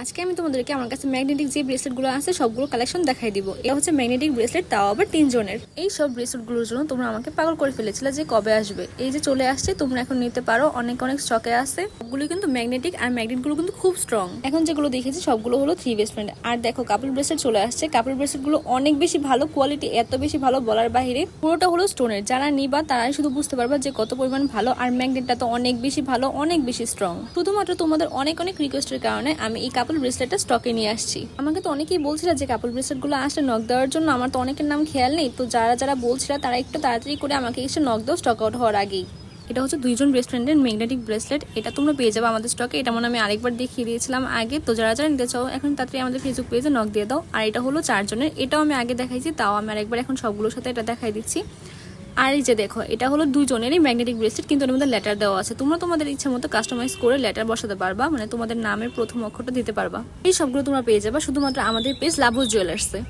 আজকে আমি তোমাদেরকে আমার কাছে ম্যাগনেটিক যে ব্রেসলেটগুলো আছে সবগুলো কালেকশন দেখাই দিব। এটা হচ্ছে ম্যাগনেটিক ব্রেসলেট, তাও আবার 3 জনের। এই সব ব্রেসলেটগুলোর জন্য তোমরা আমাকে পাগল করে ফেলেছিলে যে কবে আসবে। এই যে চলে আসছে, তোমরা এখন নিতে পারো, অনেক অনেক স্টকে আছে। সবগুলো কিন্তু ম্যাগনেটিক, আর ম্যাগনেটগুলো কিন্তু খুব স্ট্রং। এখন যেগুলো দেখেছি সবগুলো হলো 3 বেস্ট ফ্রেন্ড। আর দেখো কাপল ব্রেসলেট চলে আসছে। কাপল ব্রেসলেটগুলো অনেক বেশি ভালো কোয়ালিটি, এত বেশি ভালো বলার বাইরে। পুরোটা হলো স্টোনের। যারা নিবা তারাই শুধু বুঝতে পারবা যে কত পরিমাণ ভালো। আর ম্যাগনেটটা তো অনেক বেশি ভালো, অনেক বেশি স্ট্রং। শুধুমাত্র তোমাদের অনেক অনেক রিকোয়েস্টের কারণে আমি এই কাপল ব্রেসলেটটা স্টকে নিয়ে আসছি। আমাকে তো অনেকেই বলছিল যে কাপল ব্রেসলেট গুলো আসলে নক দেওয়ার জন্য। আমার তো অনেকের নাম খেয়াল নেই, তো যারা যারা বলছিল তারা একটু তাড়াতাড়ি করে আমাকে এসে নক দাও স্টক আউট হওয়ার আগেই। এটা হচ্ছে 2 জন বেস্ট ফ্রেন্ডের ম্যাগনেটিক ব্রেসলেট। এটা তোমরা পেয়ে যাবে আমাদের স্টকে। এটা মনে আমি আরেকবার দেখিয়ে দিয়েছিলাম আগে। তো যারা যারা নিতে চাও এখন তাড়াতাড়ি আমাদের ফেসবুক পেজে নক দিয়ে দাও। আর এটা হলো 4 জনের। এটাও আমি আগে দেখাইছি, তাও আমি আরেকবার এখন সবগুলোর সাথে এটা দেখাই দিচ্ছি। আর এই যে দেখো, এটা হলো 2 জনেরই ম্যাগনেটিক ব্রেসলেট, কিন্তু এর মধ্যে লেটার দেওয়া আছে। তোমরা তোমাদের ইচ্ছা মতো কাস্টমাইজ করে লেটার বসাতে পারবা, মানে তোমাদের নামের প্রথম অক্ষরটা দিতে পারবা। এই সবগুলো তোমরা পেয়ে যাবা শুধুমাত্র আমাদের পেজ লাভুস জুয়েলার্সে।